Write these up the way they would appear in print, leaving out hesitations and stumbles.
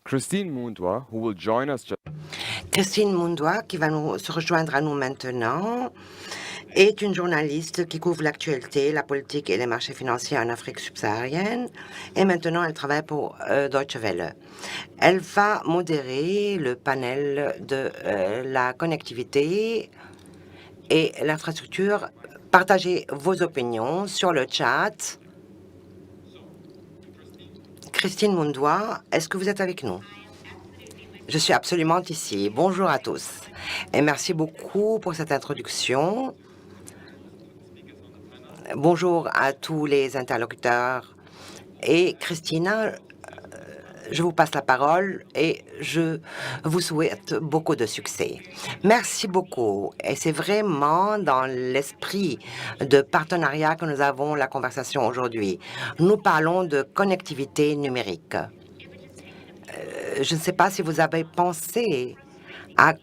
Christine Mundwa, who will join us. Christine Mundwa, qui va se rejoindre à nous maintenant, est une journaliste qui couvre l'actualité, la politique et les marchés financiers en Afrique subsaharienne. Et maintenant, elle travaille pour Deutsche Welle. Elle va modérer le panel de la connectivité et l'infrastructure. Partagez vos opinions sur le chat. Christine Mundwa, est-ce que vous êtes avec nous? Je suis absolument ici. Bonjour à tous. Et merci beaucoup pour cette introduction. Bonjour à tous les interlocuteurs. Et Christina, je vous passe la parole et je vous souhaite beaucoup de succès. Merci beaucoup. Et c'est vraiment dans l'esprit de partenariat que nous avons la conversation aujourd'hui. Nous parlons de connectivité numérique. Je ne sais pas si vous avez pensé à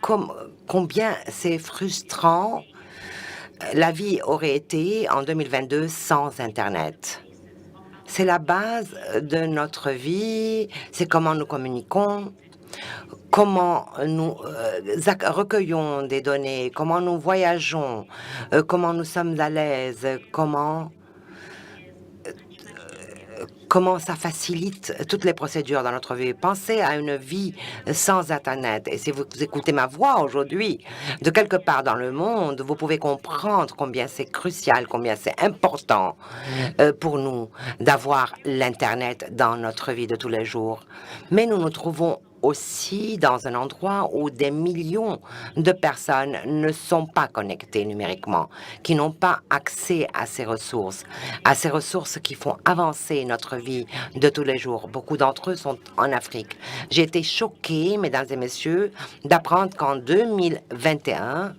combien c'est frustrant la vie aurait été en 2022 sans Internet. C'est la base de notre vie, c'est comment nous communiquons, comment nous recueillons des données, comment nous voyageons, comment nous sommes à l'aise, comment ça facilite toutes les procédures dans notre vie. Pensez à une vie sans Internet. Et si vous écoutez ma voix aujourd'hui, de quelque part dans le monde, vous pouvez comprendre combien c'est crucial, combien c'est important pour nous d'avoir l'Internet dans notre vie de tous les jours. Mais nous nous trouvons aussi dans un endroit où des millions de personnes ne sont pas connectées numériquement, qui n'ont pas accès à ces ressources qui font avancer notre vie de tous les jours. Beaucoup d'entre eux sont en Afrique. J'ai été choquée, mesdames et messieurs, d'apprendre qu'en 2021,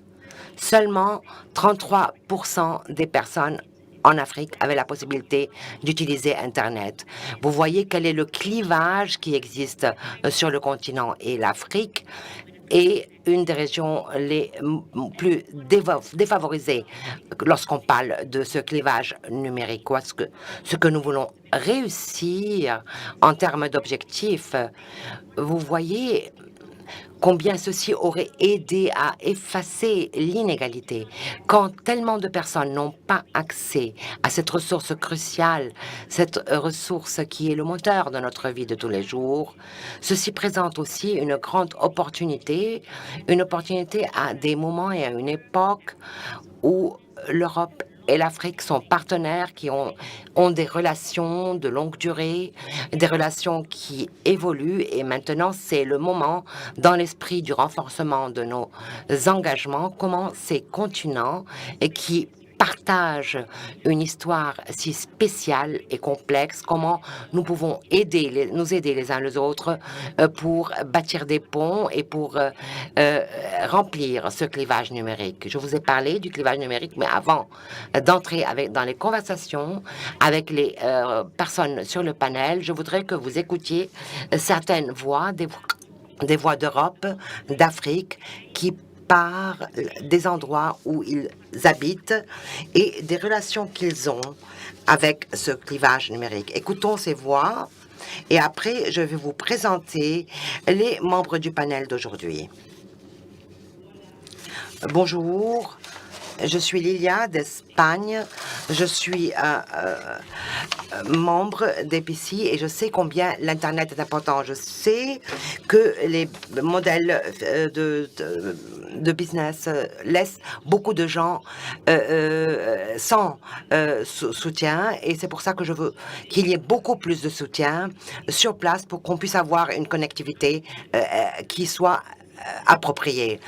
seulement 33% des personnes en Afrique avaient la possibilité d'utiliser Internet. Vous voyez quel est le clivage qui existe sur le continent, et l'Afrique est une des régions les plus défavorisées lorsqu'on parle de ce clivage numérique. Ce que nous voulons réussir en termes d'objectifs, vous voyez combien ceci aurait aidé à effacer l'inégalité. Quand tellement de personnes n'ont pas accès à cette ressource cruciale, cette ressource qui est le moteur de notre vie de tous les jours, ceci présente aussi une grande opportunité, à des moments et à une époque où l'Europe et l'Afrique sont partenaires qui ont des relations de longue durée, des relations qui évoluent, et maintenant c'est le moment, dans l'esprit du renforcement de nos engagements, comment ces continents et qui partagent une histoire si spéciale et complexe, comment nous pouvons nous aider les uns les autres pour bâtir des ponts et pour remplir ce clivage numérique. Je vous ai parlé du clivage numérique, mais avant d'entrer dans les conversations avec les personnes sur le panel, je voudrais que vous écoutiez certaines voix, des voix d'Europe, d'Afrique, qui parlent des endroits où ils habitent et des relations qu'ils ont avec ce clivage numérique. Écoutons ces voix et après, je vais vous présenter les membres du panel d'aujourd'hui. Bonjour. Je suis Lilia d'Espagne. Je suis membre d'EPICI et je sais combien l'Internet est important. Je sais que les modèles de business laissent beaucoup de gens sans soutien, et c'est pour ça que je veux qu'il y ait beaucoup plus de soutien sur place pour qu'on puisse avoir une connectivité qui soit appropriée.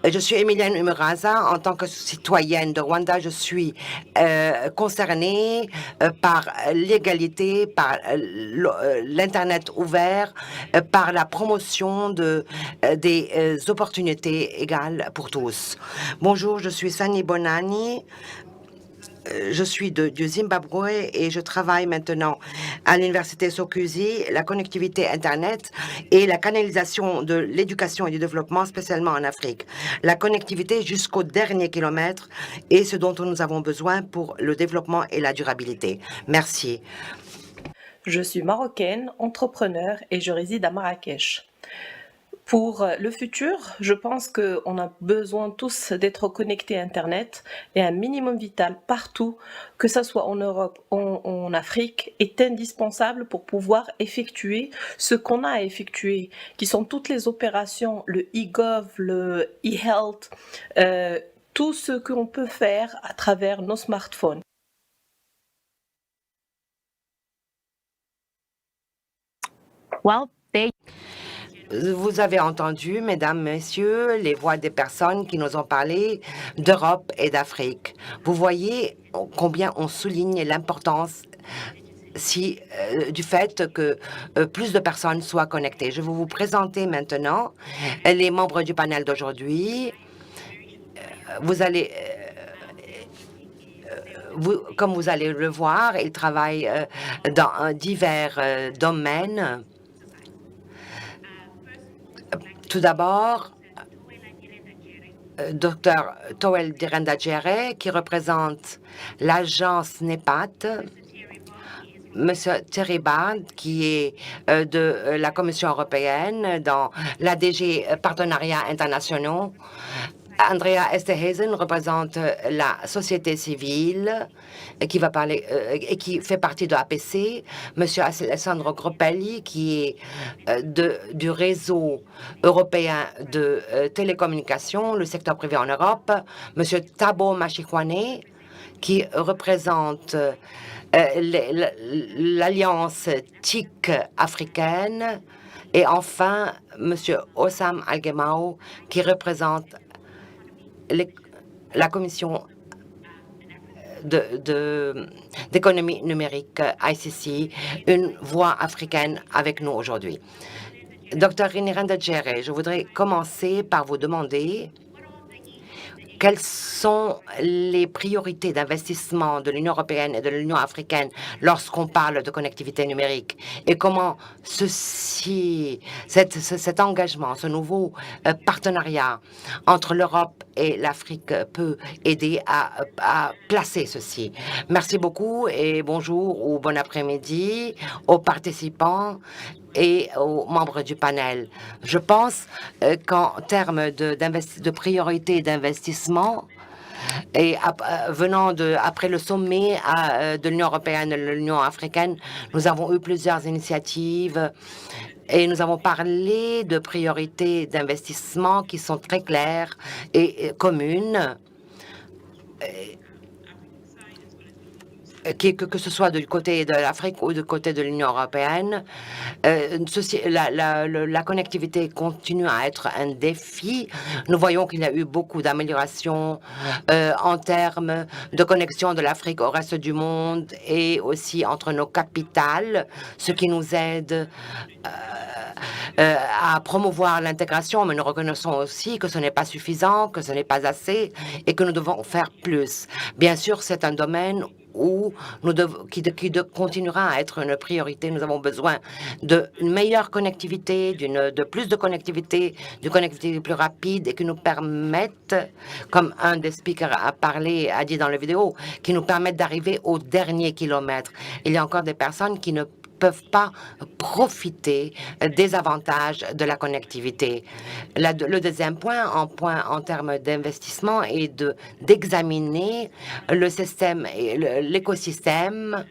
Je suis Emilienne Umuraza. En tant que citoyenne de Rwanda, je suis concernée par l'égalité, par l'Internet ouvert, par la promotion des opportunités égales pour tous. Bonjour, je suis Sani Bonani. Je suis du Zimbabwe et je travaille maintenant à l'université Sokuzi, la connectivité Internet et la canalisation de l'éducation et du développement, spécialement en Afrique. La connectivité jusqu'au dernier kilomètre est ce dont nous avons besoin pour le développement et la durabilité. Merci. Je suis marocaine, entrepreneur et je réside à Marrakech. Pour le futur, je pense qu'on a besoin tous d'être connectés à Internet et un minimum vital partout, que ce soit en Europe ou en Afrique, est indispensable pour pouvoir effectuer ce qu'on a à effectuer, qui sont toutes les opérations, le e-gov, le e-health, tout ce qu'on peut faire à travers nos smartphones. Well, they Vous avez entendu, mesdames, messieurs, les voix des personnes qui nous ont parlé d'Europe et d'Afrique. Vous voyez combien on souligne l'importance du fait que plus de personnes soient connectées. Je vais vous présenter maintenant les membres du panel d'aujourd'hui. Vous allez, comme vous allez le voir, ils travaillent dans divers domaines. Tout d'abord, Dr Towel Direndajere, qui représente l'agence NEPAT, Monsieur Terry Bard, qui est de la Commission européenne dans l'ADG Partenariats internationaux. Andrea Esterhazen représente la société civile qui va parler et qui fait partie de APC. Monsieur Alessandro Groppelli, qui est du réseau européen de télécommunications, le secteur privé en Europe. Monsieur Thabo Machikwane, qui représente l'Alliance TIC africaine. Et enfin, Monsieur Ossam Algemao, qui représente la Commission d'économie numérique ICC, une voix africaine avec nous aujourd'hui. Dr Rinirendajere, je voudrais commencer par vous demander quelles sont les priorités d'investissement de l'Union européenne et de l'Union africaine lorsqu'on parle de connectivité numérique et comment cet engagement, ce nouveau partenariat entre l'Europe et l'Afrique peut aider à placer ceci. Merci beaucoup et bonjour ou bon après-midi aux participants et aux membres du panel. Je pense qu'en termes de priorité d'investissement, et venant après le sommet de l'Union européenne et de l'Union africaine, nous avons eu plusieurs initiatives et nous avons parlé de priorités d'investissement qui sont très claires et communes. Que ce soit du côté de l'Afrique ou du côté de l'Union européenne, la connectivité continue à être un défi. Nous voyons qu'il y a eu beaucoup d'améliorations en termes de connexion de l'Afrique au reste du monde et aussi entre nos capitales, ce qui nous aide à promouvoir l'intégration, mais nous reconnaissons aussi que ce n'est pas suffisant, que ce n'est pas assez et que nous devons faire plus. Bien sûr, c'est un domaine qui continuera à être une priorité. Nous avons besoin d'une meilleure connectivité, de plus de connectivité, d'une connectivité plus rapide et qui nous permette, comme un des speakers a dit dans la vidéo, qui nous permette d'arriver au dernier kilomètre. Il y a encore des personnes qui ne peuvent pas profiter des avantages de la connectivité. Le deuxième point en termes d'investissement est d'examiner le système et l'écosystème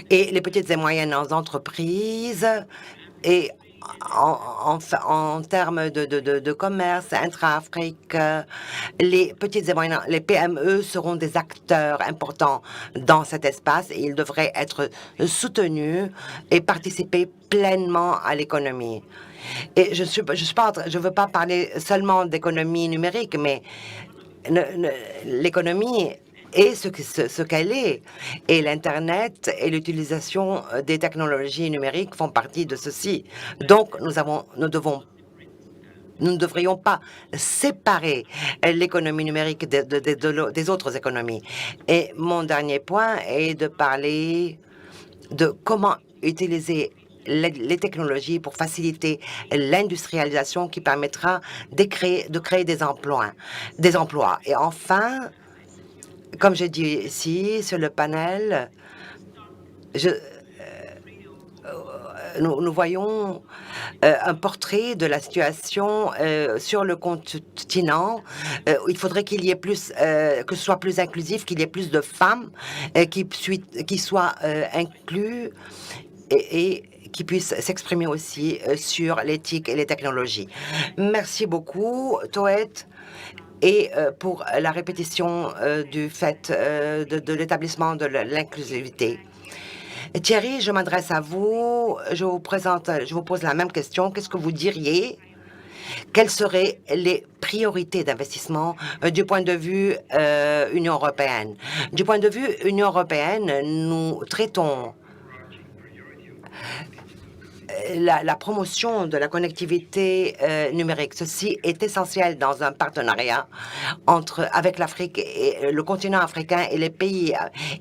et les petites et moyennes entreprises et en termes de commerce intra-Afrique, les petites et moyennes, les PME seront des acteurs importants dans cet espace et ils devraient être soutenus et participer pleinement à l'économie. Et je veux pas parler seulement d'économie numérique, mais l'économie est ce qu'elle est. Et l'Internet et l'utilisation des technologies numériques font partie de ceci. Donc, nous ne devrions pas séparer l'économie numérique des autres économies. Et mon dernier point est de parler de comment utiliser les technologies pour faciliter l'industrialisation qui permettra de créer des emplois. Et enfin, comme j'ai dit ici sur le panel, nous voyons un portrait de la situation sur le continent. Il faudrait qu'il y ait plus, que ce soit plus inclusif, qu'il y ait plus de femmes qui soient inclus et qui puissent s'exprimer aussi sur l'éthique et les technologies. Merci beaucoup, Toet. Et pour la répétition du fait de l'établissement de l'inclusivité. Thierry, je m'adresse à vous. Je vous pose la même question. Qu'est-ce que vous diriez? Quelles seraient les priorités d'investissement du point de vue Union européenne? Du point de vue Union européenne, nous traitons la promotion de la connectivité numérique. Ceci est essentiel dans un partenariat avec l'Afrique et le continent africain et les pays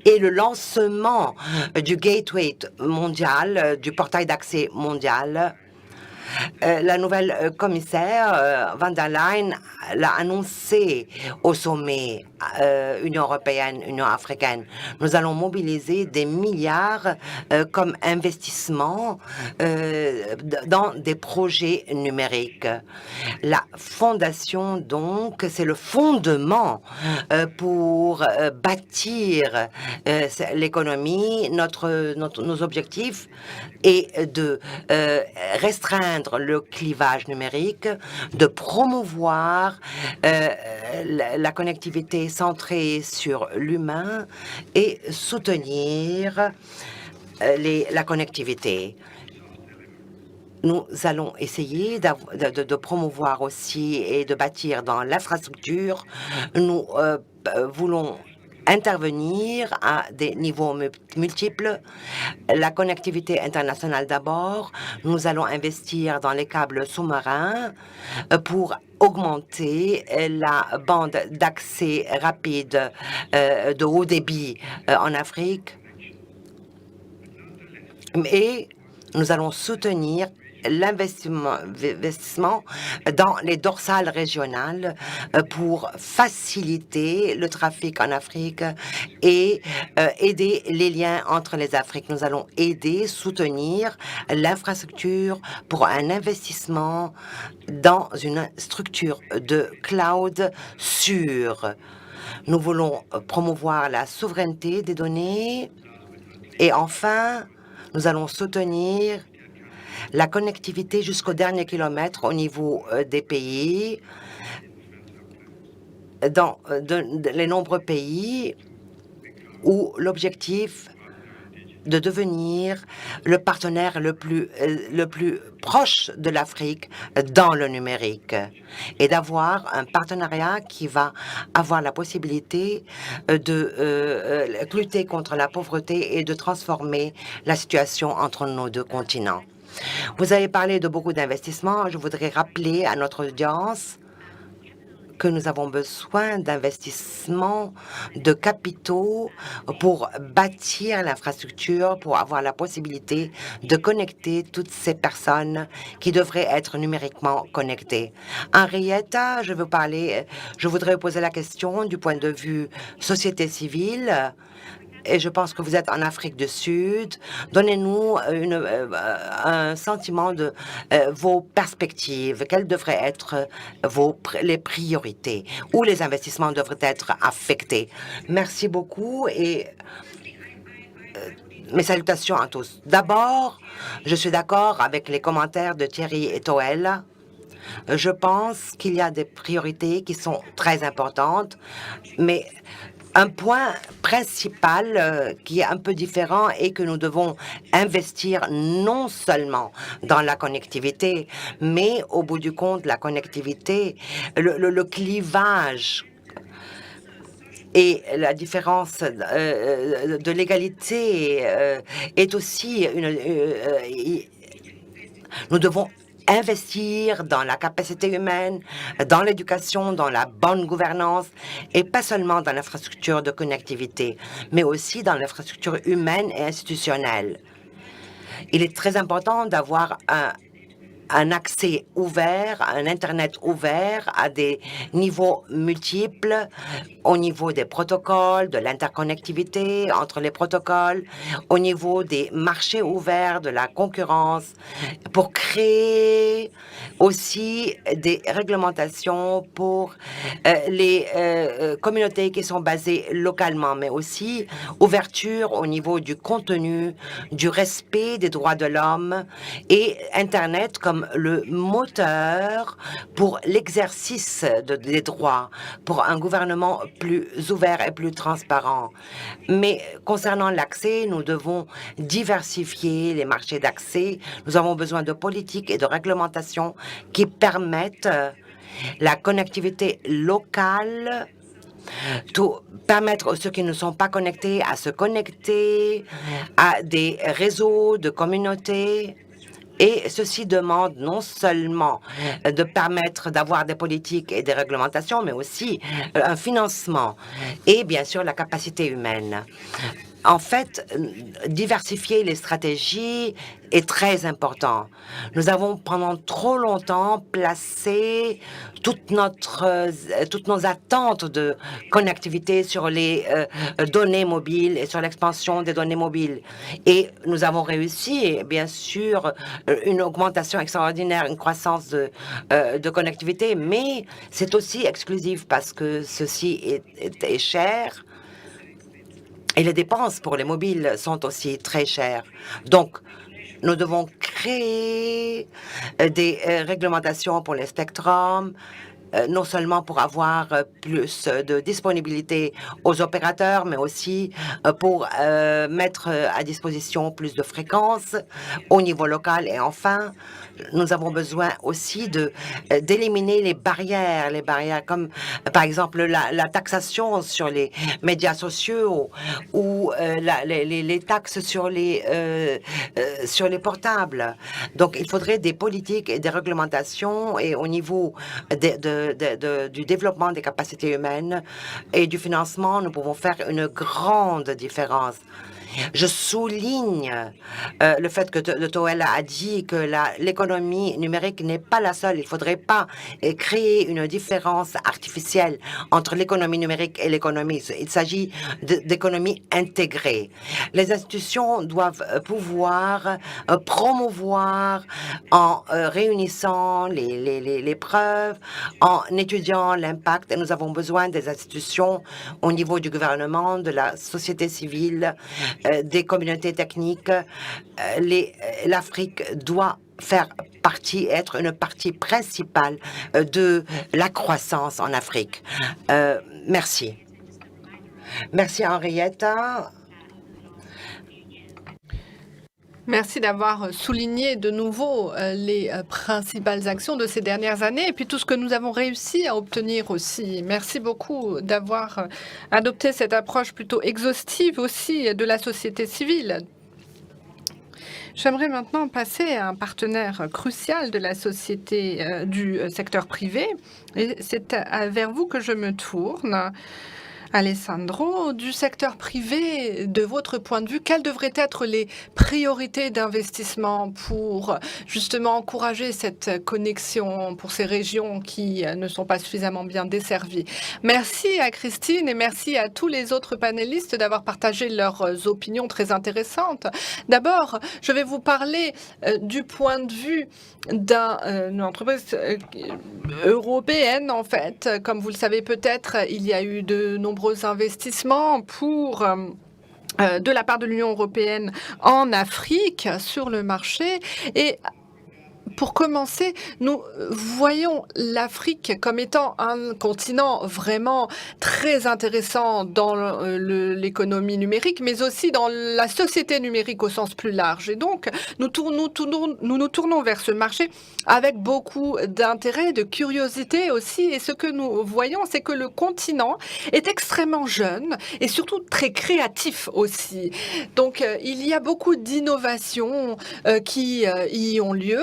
et le lancement du gateway mondial, du portail d'accès mondial. La nouvelle commissaire Van der Leyen l'a annoncé au sommet Union européenne, Union africaine. Nous allons mobiliser des milliards comme investissement dans des projets numériques. La fondation, donc, c'est le fondement pour bâtir l'économie. Nos objectifs est de restreindre le clivage numérique, de promouvoir la connectivité centrée sur l'humain et soutenir la connectivité. Nous allons essayer de promouvoir aussi et de bâtir dans l'infrastructure. Nous voulons intervenir à des niveaux multiples. La connectivité internationale d'abord. Nous allons investir dans les câbles sous-marins pour augmenter la bande d'accès rapide de haut débit en Afrique. Et nous allons soutenir l'investissement dans les dorsales régionales pour faciliter le trafic en Afrique et aider les liens entre les Afriques. Nous allons soutenir l'infrastructure pour un investissement dans une structure de cloud sûre. Nous voulons promouvoir la souveraineté des données et enfin, nous allons soutenir la connectivité jusqu'au dernier kilomètre au niveau des pays, dans les nombreux pays où l'objectif de devenir le partenaire le plus proche de l'Afrique dans le numérique et d'avoir un partenariat qui va avoir la possibilité de lutter contre la pauvreté et de transformer la situation entre nos deux continents. Vous avez parlé de beaucoup d'investissements. Je voudrais rappeler à notre audience que nous avons besoin d'investissements de capitaux pour bâtir l'infrastructure, pour avoir la possibilité de connecter toutes ces personnes qui devraient être numériquement connectées. Henrietta, je voudrais vous poser la question du point de vue société civile. Et je pense que vous êtes en Afrique du Sud. Donnez-nous un sentiment de vos perspectives. Quelles devraient être les priorités? Où les investissements devraient être affectés? Merci beaucoup et mes salutations à tous. D'abord, je suis d'accord avec les commentaires de Thierry et Toel. Je pense qu'il y a des priorités qui sont très importantes, mais un point principal qui est un peu différent est que nous devons investir non seulement dans la connectivité, mais au bout du compte, la connectivité, le clivage et la différence de l'égalité est aussi nous devons investir dans la capacité humaine, dans l'éducation, dans la bonne gouvernance, et pas seulement dans l'infrastructure de connectivité, mais aussi dans l'infrastructure humaine et institutionnelle. Il est très important d'avoir un accès ouvert, un Internet ouvert à des niveaux multiples, au niveau des protocoles, de l'interconnectivité entre les protocoles, au niveau des marchés ouverts, de la concurrence, pour créer aussi des réglementations pour les communautés qui sont basées localement, mais aussi ouverture au niveau du contenu, du respect des droits de l'homme et Internet comme le moteur pour l'exercice des droits, pour un gouvernement plus ouvert et plus transparent. Mais concernant l'accès, nous devons diversifier les marchés d'accès. Nous avons besoin de politiques et de réglementations qui permettent la connectivité locale, permettre à ceux qui ne sont pas connectés à se connecter à des réseaux de communautés. Et ceci demande non seulement de permettre d'avoir des politiques et des réglementations, mais aussi un financement et bien sûr la capacité humaine. En fait, diversifier les stratégies est très important. Nous avons pendant trop longtemps placé toutes nos attentes de connectivité sur les données mobiles et sur l'expansion des données mobiles. Et nous avons réussi, bien sûr, une augmentation extraordinaire, une croissance de connectivité, mais c'est aussi exclusif parce que ceci est cher. Et les dépenses pour les mobiles sont aussi très chères. Donc, nous devons créer des réglementations pour les spectrums, non seulement pour avoir plus de disponibilité aux opérateurs, mais aussi pour mettre à disposition plus de fréquences au niveau local. Et enfin, nous avons besoin aussi d'éliminer les barrières comme par exemple la taxation sur les médias sociaux ou les taxes sur les portables. Donc, il faudrait des politiques et des réglementations et au niveau du développement des capacités humaines et du financement, nous pouvons faire une grande différence. Je souligne le fait que le TOEL a dit que l'économie numérique n'est pas la seule. Il ne faudrait pas créer une différence artificielle entre l'économie numérique et l'économie. Il s'agit d'économie intégrée. Les institutions doivent pouvoir promouvoir en réunissant les preuves, en étudiant l'impact. Et nous avons besoin des institutions au niveau du gouvernement, de la société civile, des communautés techniques. L'Afrique doit faire partie, être une partie principale de la croissance en Afrique. Merci. Merci, Henrietta. Merci d'avoir souligné de nouveau les principales actions de ces dernières années et puis tout ce que nous avons réussi à obtenir aussi. Merci beaucoup d'avoir adopté cette approche plutôt exhaustive aussi de la société civile. J'aimerais maintenant passer à un partenaire crucial de la société du secteur privé et c'est vers vous que je me tourne. Alessandro, du secteur privé, de votre point de vue, quelles devraient être les priorités d'investissement pour justement encourager cette connexion pour ces régions qui ne sont pas suffisamment bien desservies? Merci à Christine et merci à tous les autres panélistes d'avoir partagé leurs opinions très intéressantes. D'abord, je vais vous parler du point de vue d'une entreprise européenne, en fait. Comme vous le savez peut-être, il y a eu de nombreux investissements de la part de l'Union européenne en Afrique sur le marché. Et pour commencer, nous voyons l'Afrique comme étant un continent vraiment très intéressant dans l'économie numérique, mais aussi dans la société numérique au sens plus large. Et donc, nous nous tournons vers ce marché avec beaucoup d'intérêt, de curiosité aussi. Et ce que nous voyons, c'est que le continent est extrêmement jeune et surtout très créatif aussi. Donc, il y a beaucoup d'innovations qui y ont lieu.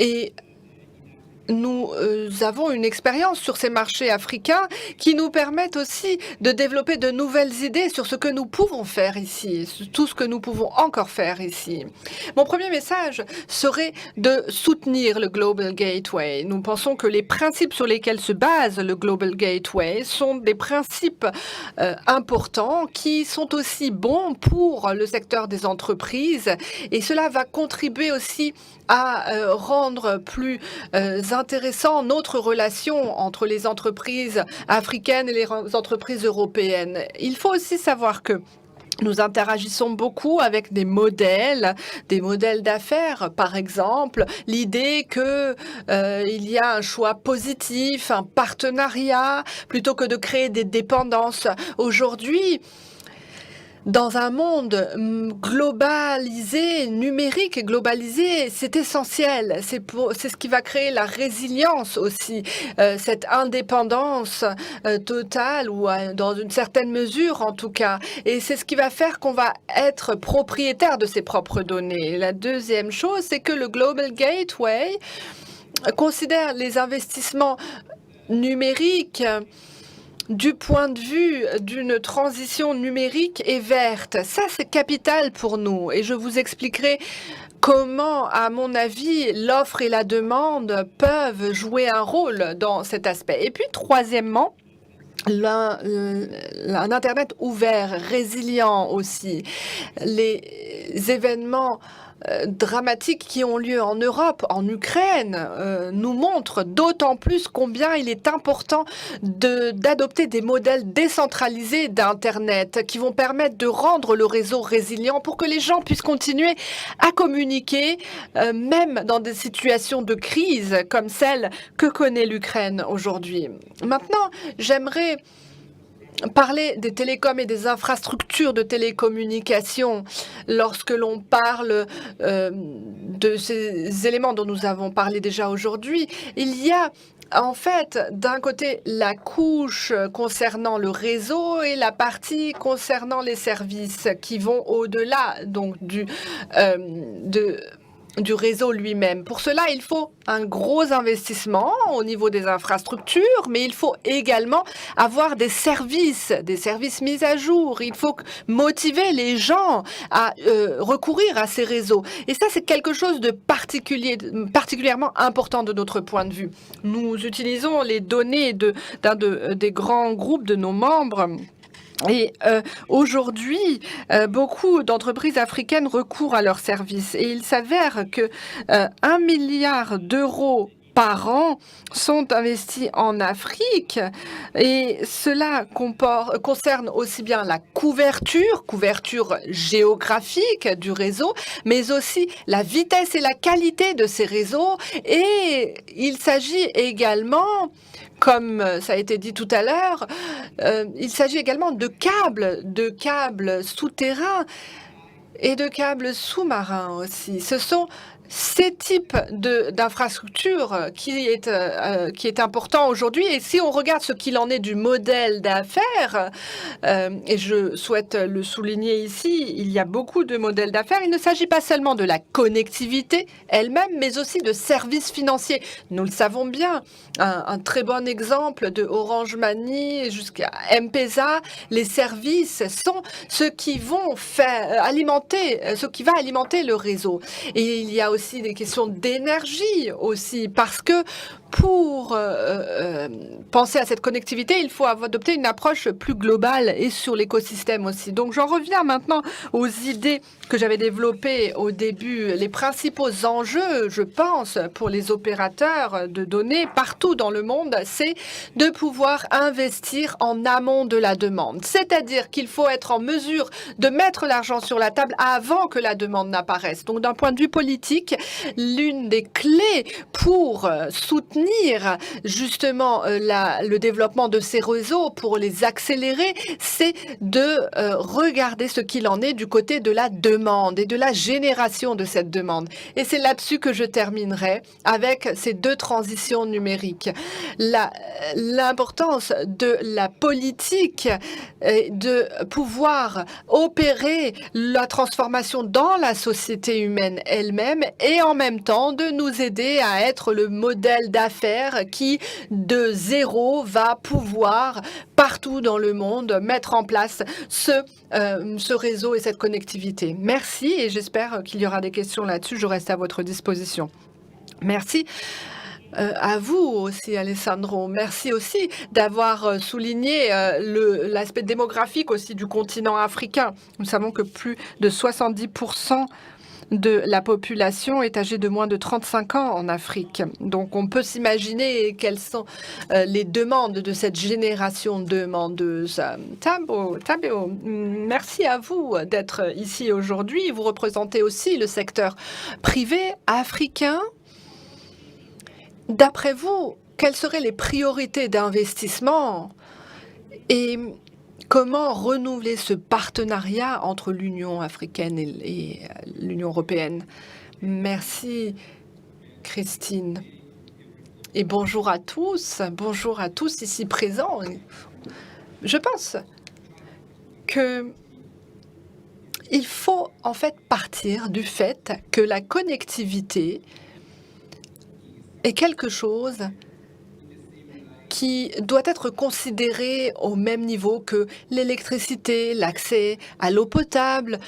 Et nous avons une expérience sur ces marchés africains qui nous permettent aussi de développer de nouvelles idées sur ce que nous pouvons faire ici, sur tout ce que nous pouvons encore faire ici. Mon premier message serait de soutenir le Global Gateway. Nous pensons que les principes sur lesquels se base le Global Gateway sont des principes importants qui sont aussi bons pour le secteur des entreprises et cela va contribuer aussi à rendre plus intéressant notre relation entre les entreprises africaines et les entreprises européennes. Il faut aussi savoir que nous interagissons beaucoup avec des modèles d'affaires, par exemple, l'idée que il y a un choix positif, un partenariat, plutôt que de créer des dépendances. Aujourd'hui, dans un monde globalisé, numérique et globalisé, c'est essentiel. C'est ce qui va créer la résilience aussi, cette indépendance totale ou dans une certaine mesure en tout cas. Et c'est ce qui va faire qu'on va être propriétaire de ses propres données. La deuxième chose, c'est que le Global Gateway considère les investissements numériques du point de vue d'une transition numérique et verte. Ça, c'est capital pour nous. Et je vous expliquerai comment, à mon avis, l'offre et la demande peuvent jouer un rôle dans cet aspect. Et puis, troisièmement, un Internet ouvert, résilient aussi. Les événements dramatiques qui ont lieu en Europe, en Ukraine, nous montrent d'autant plus combien il est important d'adopter des modèles décentralisés d'Internet qui vont permettre de rendre le réseau résilient pour que les gens puissent continuer à communiquer, même dans des situations de crise comme celle que connaît l'Ukraine aujourd'hui. Maintenant, j'aimerais parler des télécoms et des infrastructures de télécommunication lorsque l'on parle de ces éléments dont nous avons parlé déjà aujourd'hui. Il y a en fait, d'un côté, la couche concernant le réseau et la partie concernant les services qui vont au-delà donc du réseau lui-même. Pour cela, il faut un gros investissement au niveau des infrastructures, mais il faut également avoir des services mis à jour. Il faut motiver les gens à recourir à ces réseaux. Et ça, c'est quelque chose de particulièrement important de notre point de vue. Nous utilisons les données d'un des grands groupes de nos membres. Et aujourd'hui, beaucoup d'entreprises africaines recourent à leurs services. Et il s'avère que 1 milliard d'euros par an sont investis en Afrique et cela concerne aussi bien la couverture géographique du réseau, mais aussi la vitesse et la qualité de ces réseaux. Et il s'agit également, comme ça a été dit tout à l'heure, il s'agit également de câbles souterrains et de câbles sous-marins aussi. Ce sont ces types d'infrastructures qui est important aujourd'hui. Et si on regarde ce qu'il en est du modèle d'affaires, et je souhaite le souligner ici, il y a beaucoup de modèles d'affaires. Il ne s'agit pas seulement de la connectivité elle-même, mais aussi de services financiers. Nous le savons bien. Un très bon exemple de Orange Money jusqu'à M-Pesa, les services sont ce qui va alimenter le réseau. Et il y a aussi des questions d'énergie aussi, parce que pour penser à cette connectivité, il faut adopter une approche plus globale et sur l'écosystème aussi. Donc j'en reviens maintenant aux idées que j'avais développées au début. Les principaux enjeux, je pense, pour les opérateurs de données partout dans le monde, c'est de pouvoir investir en amont de la demande. C'est-à-dire qu'il faut être en mesure de mettre l'argent sur la table avant que la demande n'apparaisse. Donc d'un point de vue politique, l'une des clés pour soutenir justement le développement de ces réseaux, pour les accélérer, c'est de regarder ce qu'il en est du côté de la demande et de la génération de cette demande. Et c'est là-dessus que je terminerai avec ces deux transitions numériques. L'importance de la politique est de pouvoir opérer la transformation dans la société humaine elle-même et en même temps de nous aider à être le modèle d'affaires qui, de zéro, va pouvoir partout dans le monde mettre en place ce réseau et cette connectivité. Merci et j'espère qu'il y aura des questions là-dessus. Je reste à votre disposition. Merci. À vous aussi, Alessandro. Merci aussi d'avoir souligné l'aspect démographique aussi du continent africain. Nous savons que plus de 70% de la population est âgée de moins de 35 ans en Afrique. Donc on peut s'imaginer quelles sont les demandes de cette génération demandeuse. Tabeo, merci à vous d'être ici aujourd'hui. Vous représentez aussi le secteur privé africain. D'après vous, quelles seraient les priorités d'investissement et comment renouveler ce partenariat entre l'Union africaine et l'Union européenne? Merci, Christine. Et bonjour à tous ici présents. Je pense que il faut en fait partir du fait que la connectivité est quelque chose qui doit être considéré au même niveau que l'électricité, l'accès à l'eau potable,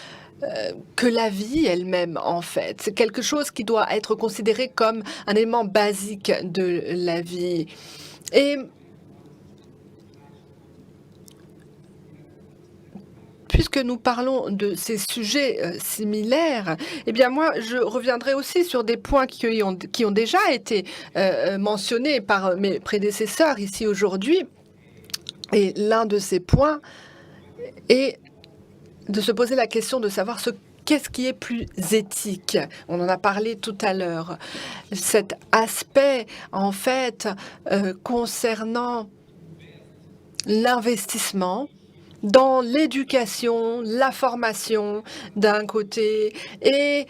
que la vie elle-même, en fait. C'est quelque chose qui doit être considéré comme un élément basique de la vie. Et puisque nous parlons de ces sujets similaires, eh bien moi, je reviendrai aussi sur des points qui ont déjà été mentionnés par mes prédécesseurs ici aujourd'hui. Et l'un de ces points est de se poser la question de savoir qu'est-ce qui est plus éthique. On en a parlé tout à l'heure. Cet aspect, en fait, concernant l'investissement dans l'éducation, la formation d'un côté et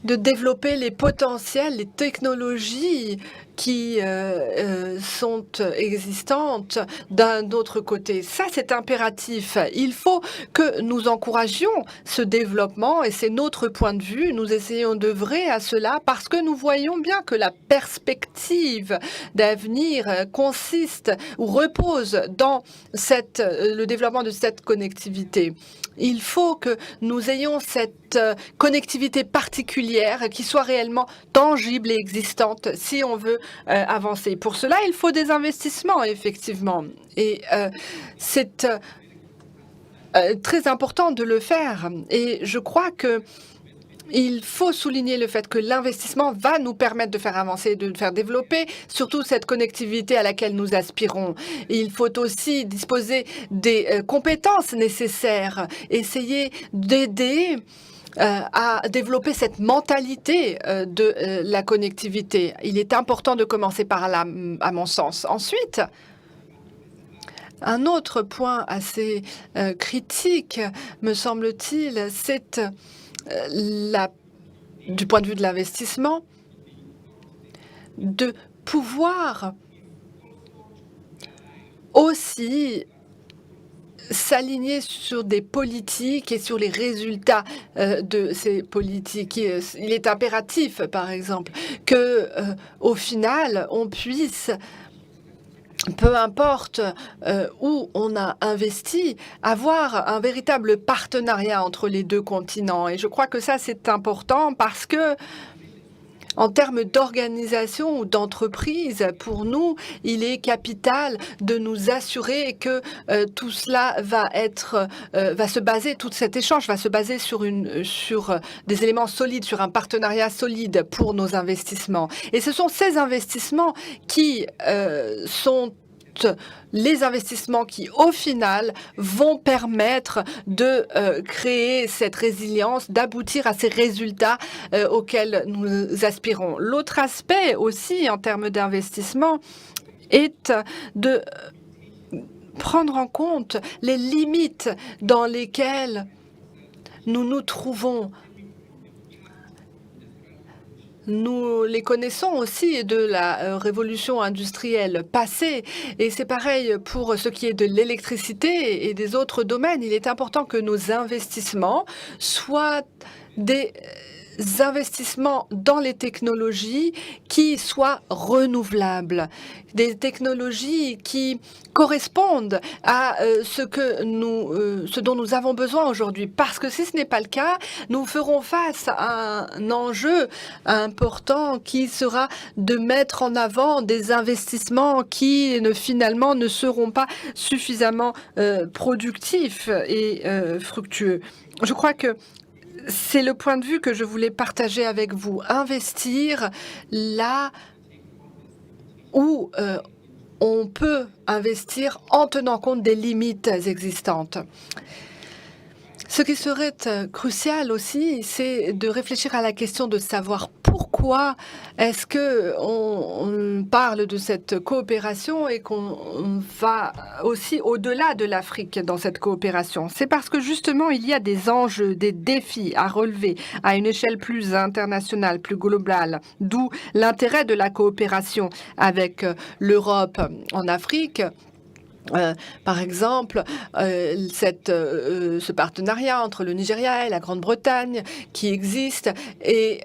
de développer les potentiels, les technologies qui sont existantes d'un autre côté. Ça, c'est impératif. Il faut que nous encouragions ce développement et c'est notre point de vue. Nous essayons d'œuvrer à cela parce que nous voyons bien que la perspective d'avenir consiste ou repose dans le développement de cette connectivité. Il faut que nous ayons cette connectivité particulière qui soit réellement tangible et existante si on veut avancer. Pour cela, il faut des investissements, effectivement. Et c'est très important de le faire. Et je crois que il faut souligner le fait que l'investissement va nous permettre de faire avancer, de faire développer surtout cette connectivité à laquelle nous aspirons. Il faut aussi disposer des compétences nécessaires, essayer d'aider à développer cette mentalité de la connectivité. Il est important de commencer par là, à mon sens. Ensuite, un autre point assez critique, me semble-t-il, c'est du point de vue de l'investissement, de pouvoir aussi s'aligner sur des politiques et sur les résultats de ces politiques. Il est impératif, par exemple, que au final, on puisse, peu importe où on a investi, avoir un véritable partenariat entre les deux continents. Et je crois que ça, c'est important parce que, en termes d'organisation ou d'entreprise, pour nous, il est capital de nous assurer que tout cela va se baser, tout cet échange va se baser sur des éléments solides, sur un partenariat solide pour nos investissements. Et ce sont ces investissements qui sont les investissements qui, au final, vont permettre de créer cette résilience, d'aboutir à ces résultats auxquels nous aspirons. L'autre aspect aussi, en termes d'investissement, est de prendre en compte les limites dans lesquelles nous nous trouvons. Nous les connaissons aussi de la révolution industrielle passée. Et c'est pareil pour ce qui est de l'électricité et des autres domaines. Il est important que nos investissements soient des investissements dans les technologies qui soient renouvelables, des technologies qui correspondent à ce dont nous avons besoin aujourd'hui. Parce que si ce n'est pas le cas, nous ferons face à un enjeu important qui sera de mettre en avant des investissements qui finalement ne seront pas suffisamment productifs et fructueux. Je crois que c'est le point de vue que je voulais partager avec vous. Investir là où on peut investir en tenant compte des limites existantes. Ce qui serait crucial aussi, c'est de réfléchir à la question de savoir pourquoi est-ce que on parle de cette coopération et qu'on va aussi au-delà de l'Afrique dans cette coopération. C'est parce que justement, il y a des enjeux, des défis à relever à une échelle plus internationale, plus globale, d'où l'intérêt de la coopération avec l'Europe en Afrique. Par exemple, ce partenariat entre le Nigeria et la Grande-Bretagne qui existe et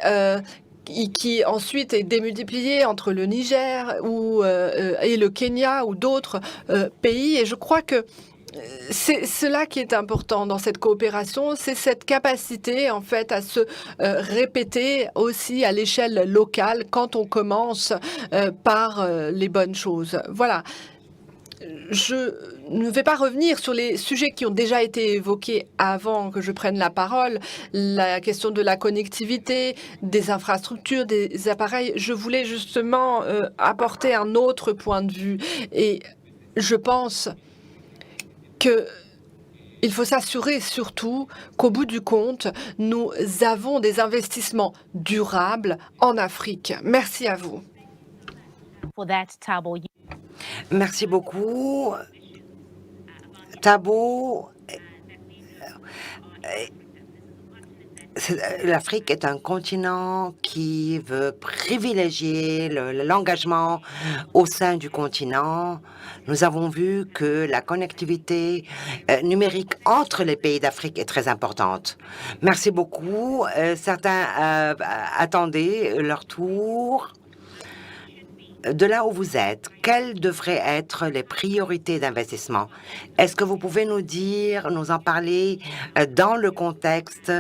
qui ensuite est démultiplié entre le Niger et le Kenya ou d'autres pays. Et je crois que c'est cela qui est important dans cette coopération, c'est cette capacité en fait à se répéter aussi à l'échelle locale quand on commence par les bonnes choses. Voilà. Je ne vais pas revenir sur les sujets qui ont déjà été évoqués avant que je prenne la parole, la question de la connectivité, des infrastructures, des appareils. Je voulais justement apporter un autre point de vue et je pense qu'il faut s'assurer surtout qu'au bout du compte, nous avons des investissements durables en Afrique. Merci à vous. For that, Thabo. Merci beaucoup. Thabo, l'Afrique est un continent qui veut privilégier l'engagement au sein du continent. Nous avons vu que la connectivité numérique entre les pays d'Afrique est très importante. Merci beaucoup. Certains attendaient leur tour. De là où vous êtes, quelles devraient être les priorités d'investissement? Est-ce que vous pouvez nous en parler dans le contexte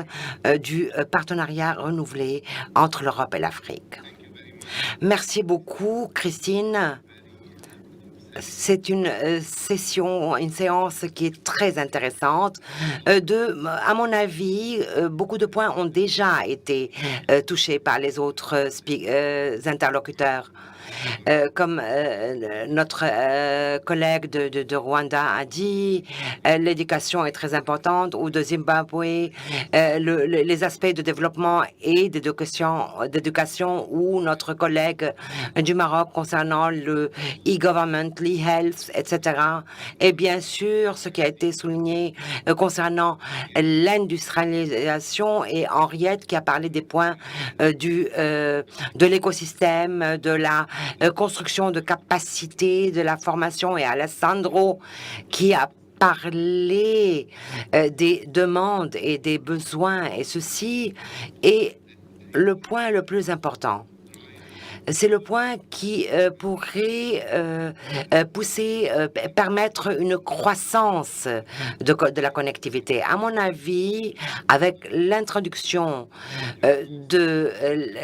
du partenariat renouvelé entre l'Europe et l'Afrique? Merci beaucoup, Christine. C'est une séance qui est très intéressante. À mon avis, beaucoup de points ont déjà été touchés par les autres interlocuteurs. Comme notre collègue de Rwanda a dit, l'éducation est très importante, ou de Zimbabwe, les aspects de développement et d'éducation, ou notre collègue du Maroc concernant le e-government, l'e-health, etc. Et bien sûr, ce qui a été souligné concernant l'industrialisation, et Henriette qui a parlé des points de l'écosystème, de la construction de capacités, de la formation, et Alessandro qui a parlé des demandes et des besoins, et ceci est le point le plus important. C'est le point qui pourrait permettre une croissance de la connectivité. À mon avis, avec l'introduction de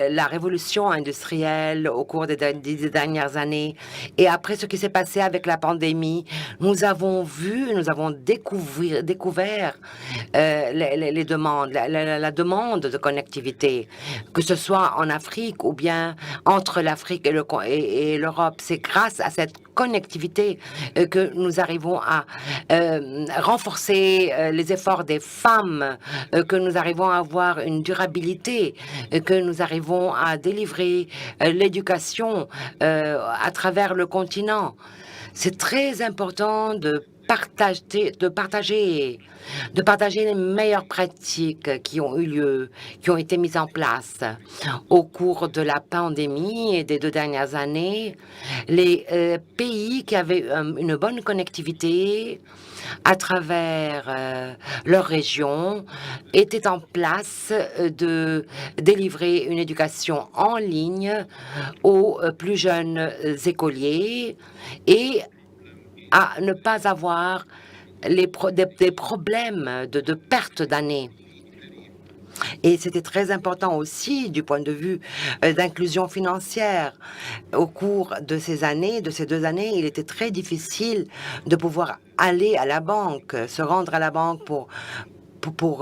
la révolution industrielle au cours des dernières années, et après ce qui s'est passé avec la pandémie, nous avons découvert les demandes, la demande de connectivité, que ce soit en Afrique ou bien entre l'Afrique et l'Europe. C'est grâce à cette connectivité que nous arrivons à renforcer les efforts des femmes, que nous arrivons à avoir une durabilité, que nous arrivons à délivrer l'éducation à travers le continent. C'est très important de partager les meilleures pratiques qui ont eu lieu, qui ont été mises en place au cours de la pandémie et des 2 dernières années. Les pays qui avaient une bonne connectivité à travers leur région étaient en place de délivrer une éducation en ligne aux plus jeunes écoliers et à ne pas avoir des problèmes de perte d'années. Et c'était très important aussi du point de vue d'inclusion financière. Au cours de ces années, de ces 2 années, il était très difficile de pouvoir aller à la banque, se rendre à la banque pour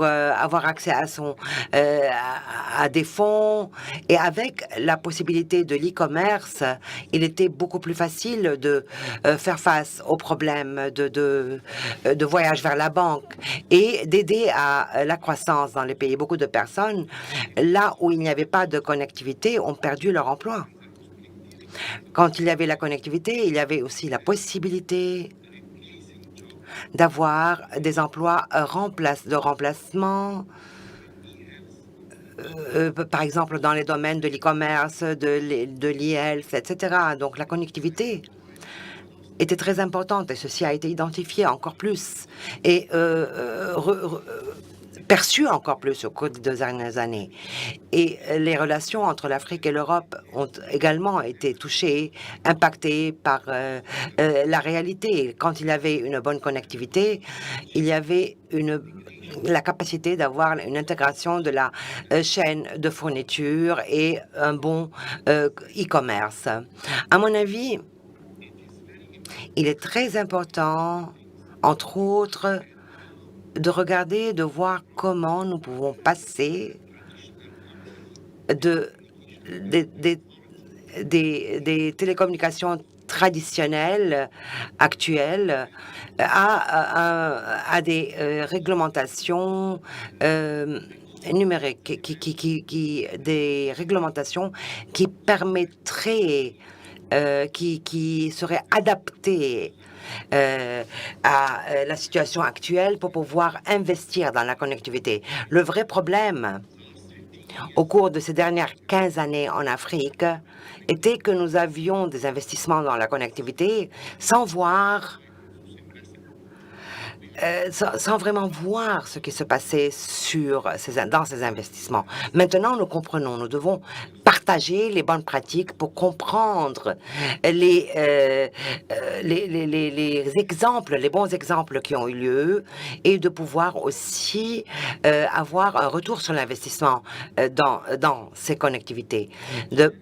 avoir accès à des fonds. Et avec la possibilité de l'e-commerce, il était beaucoup plus facile de faire face aux problèmes de voyage vers la banque et d'aider à la croissance dans les pays. Beaucoup de personnes, là où il n'y avait pas de connectivité, ont perdu leur emploi. Quand il y avait la connectivité, il y avait aussi la possibilité d'avoir des emplois de remplacement, par exemple dans les domaines de l'e-commerce, de l'e-health, etc. Donc la connectivité était très importante et ceci a été identifié encore plus et perçu encore plus au cours des 2 dernières années. Et les relations entre l'Afrique et l'Europe ont également été touchées, impactées par la réalité. Quand il y avait une bonne connectivité, il y avait la capacité d'avoir une intégration de la chaîne de fourniture et un bon e-commerce. À mon avis, il est très important, entre autres, de regarder, de voir comment nous pouvons passer des télécommunications traditionnelles, actuelles, à des réglementations numériques, des réglementations qui permettraient, qui seraient adaptées à la situation actuelle pour pouvoir investir dans la connectivité. Le vrai problème au cours de ces dernières 15 années en Afrique était que nous avions des investissements dans la connectivité sans vraiment voir ce qui se passait dans ces investissements. Maintenant, nous comprenons, nous devons partager les bonnes pratiques pour comprendre les exemples, les bons exemples qui ont eu lieu et de pouvoir aussi avoir un retour sur l'investissement dans ces connectivités, de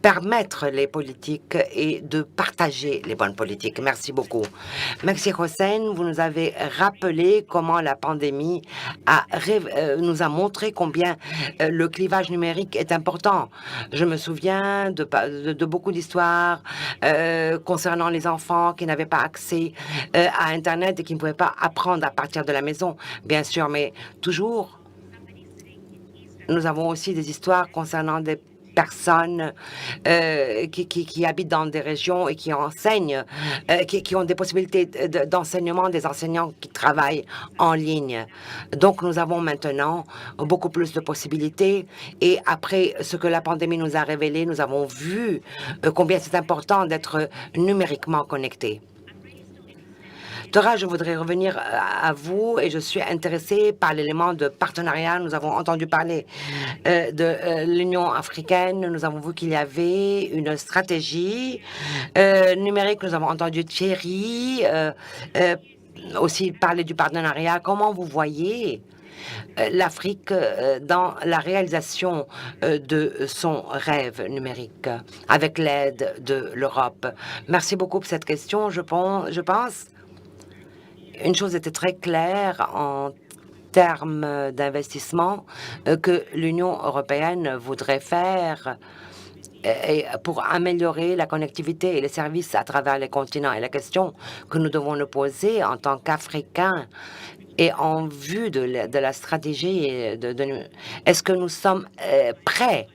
permettre les politiques et de partager les bonnes politiques. Merci beaucoup. Merci Hossein, vous nous avez rappelé comment la pandémie nous a montré combien le clivage numérique est important. Je me souviens de beaucoup d'histoires concernant les enfants qui n'avaient pas accès à Internet et qui ne pouvaient pas apprendre à partir de la maison, bien sûr, mais toujours, nous avons aussi des histoires concernant des personnes qui habitent dans des régions et qui enseignent, qui ont des possibilités d'enseignement, des enseignants qui travaillent en ligne. Donc, nous avons maintenant beaucoup plus de possibilités. Et après ce que la pandémie nous a révélé, nous avons vu combien c'est important d'être numériquement connecté. Tora, je voudrais revenir à vous et je suis intéressée par l'élément de partenariat. Nous avons entendu parler de l'Union africaine. Nous avons vu qu'il y avait une stratégie numérique. Nous avons entendu Thierry aussi parler du partenariat. Comment vous voyez l'Afrique dans la réalisation de son rêve numérique avec l'aide de l'Europe? Merci beaucoup pour cette question. Je pense une chose était très claire en termes d'investissement que l'Union européenne voudrait faire pour améliorer la connectivité et les services à travers les continents. Et la question que nous devons nous poser en tant qu'Africains et en vue de la stratégie, est-ce que nous sommes prêts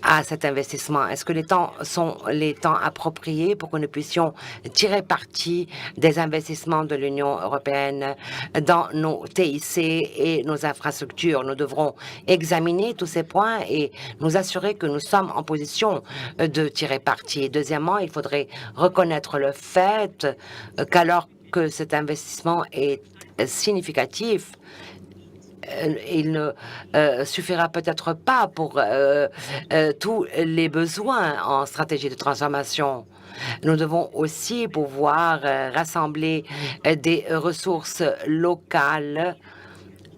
à cet investissement? Est-ce que les temps sont les temps appropriés pour que nous puissions tirer parti des investissements de l'Union européenne dans nos TIC et nos infrastructures? Nous devrons examiner tous ces points et nous assurer que nous sommes en position de tirer parti. Deuxièmement, il faudrait reconnaître le fait qu'alors que cet investissement est significatif, il ne suffira peut-être pas pour tous les besoins en stratégie de transformation. Nous devons aussi pouvoir rassembler des ressources locales.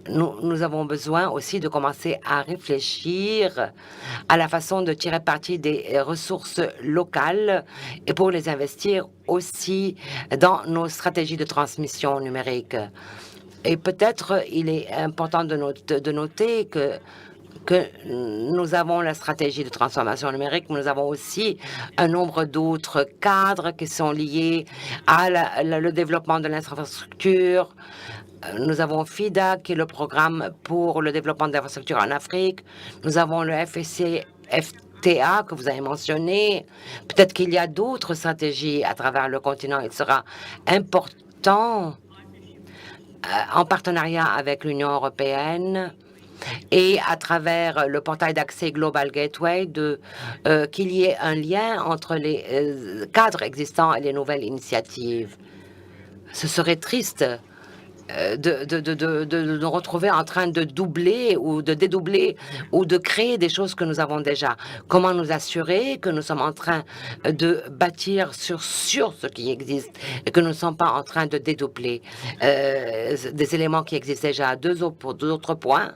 Nous avons besoin aussi de commencer à réfléchir à la façon de tirer parti des ressources locales et pour les investir aussi dans nos stratégies de transmission numérique. Et peut-être il est important de noter que nous avons la stratégie de transformation numérique, mais nous avons aussi un nombre d'autres cadres qui sont liés à le développement de l'infrastructure. Nous avons FIDA, qui est le programme pour le développement de l'infrastructure en Afrique. Nous avons le FTA que vous avez mentionné. Peut-être qu'il y a d'autres stratégies à travers le continent. Il sera important en partenariat avec l'Union européenne et à travers le portail d'accès Global Gateway qu'il y ait un lien entre les cadres existants et les nouvelles initiatives. Ce serait triste de nous retrouver en train de doubler ou de dédoubler ou de créer des choses que nous avons déjà. Comment nous assurer que nous sommes en train de bâtir sur ce qui existe et que nous ne sommes pas en train de dédoubler des éléments qui existent déjà. Pour deux autres points.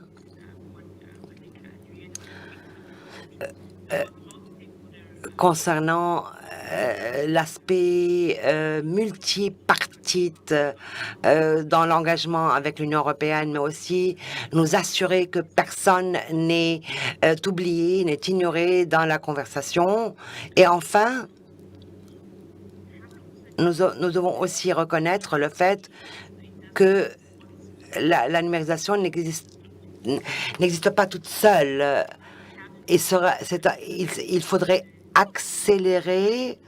Concernant l'aspect multipartite dans l'engagement avec l'Union européenne, mais aussi nous assurer que personne n'est oublié, n'est ignoré dans la conversation. Et enfin, nous devons aussi reconnaître le fait que la numérisation n'existe pas toute seule. Il faudrait accélérer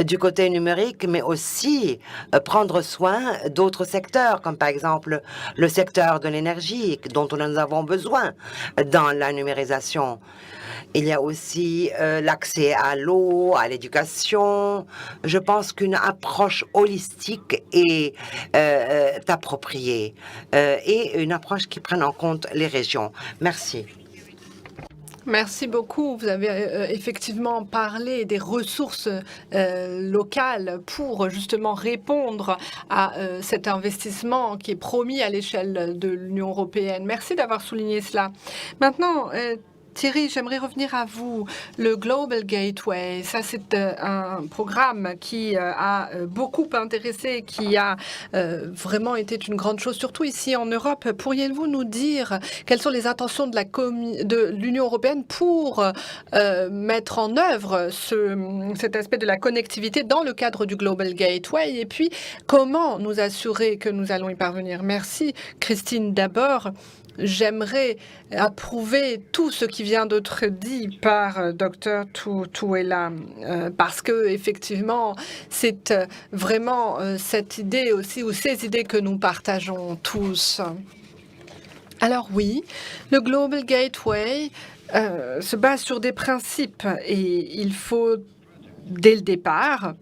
du côté numérique, mais aussi prendre soin d'autres secteurs, comme par exemple le secteur de l'énergie, dont nous avons besoin dans la numérisation. Il y a aussi l'accès à l'eau, à l'éducation. Je pense qu'une approche holistique est appropriée et une approche qui prenne en compte les régions. Merci. Merci beaucoup. Vous avez effectivement parlé des ressources locales pour justement répondre à cet investissement qui est promis à l'échelle de l'Union européenne. Merci d'avoir souligné cela. Maintenant, Thierry, j'aimerais revenir à vous. Le Global Gateway, ça c'est un programme qui a beaucoup intéressé, qui a vraiment été une grande chose, surtout ici en Europe. Pourriez-vous nous dire quelles sont les intentions de l'Union européenne pour mettre en œuvre cet aspect de la connectivité dans le cadre du Global Gateway? Et puis, comment nous assurer que nous allons y parvenir? Merci, Christine. D'abord, j'aimerais approuver tout ce qui vient d'être dit par Dr Tuela, parce que effectivement, c'est vraiment cette idée aussi, ou ces idées que nous partageons tous. Alors oui, le Global Gateway se base sur des principes et il faut, dès le départ,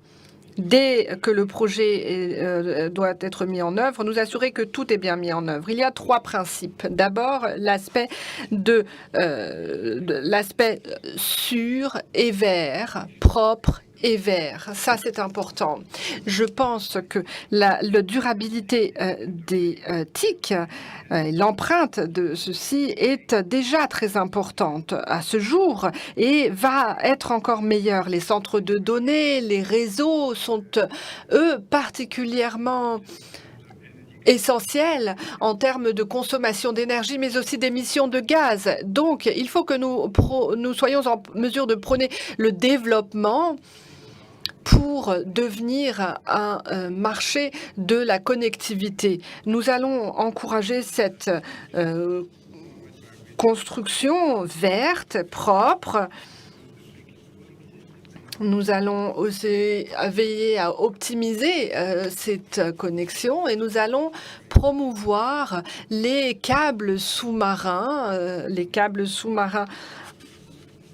dès que le projet doit être mis en œuvre, nous assurer que tout est bien mis en œuvre. Il y a 3 principes. D'abord, l'aspect l'aspect sûr et vert, propre et vert. Ça, c'est important. Je pense que la durabilité des TIC, l'empreinte de ceci est déjà très importante à ce jour et va être encore meilleure. Les centres de données, les réseaux sont, eux, particulièrement essentiels en termes de consommation d'énergie, mais aussi d'émissions de gaz. Donc, il faut que nous soyons en mesure de prôner le développement pour devenir un marché de la connectivité. Nous allons encourager cette construction verte, propre, Nous allons aussi veiller à optimiser cette connexion et nous allons promouvoir les câbles sous-marins,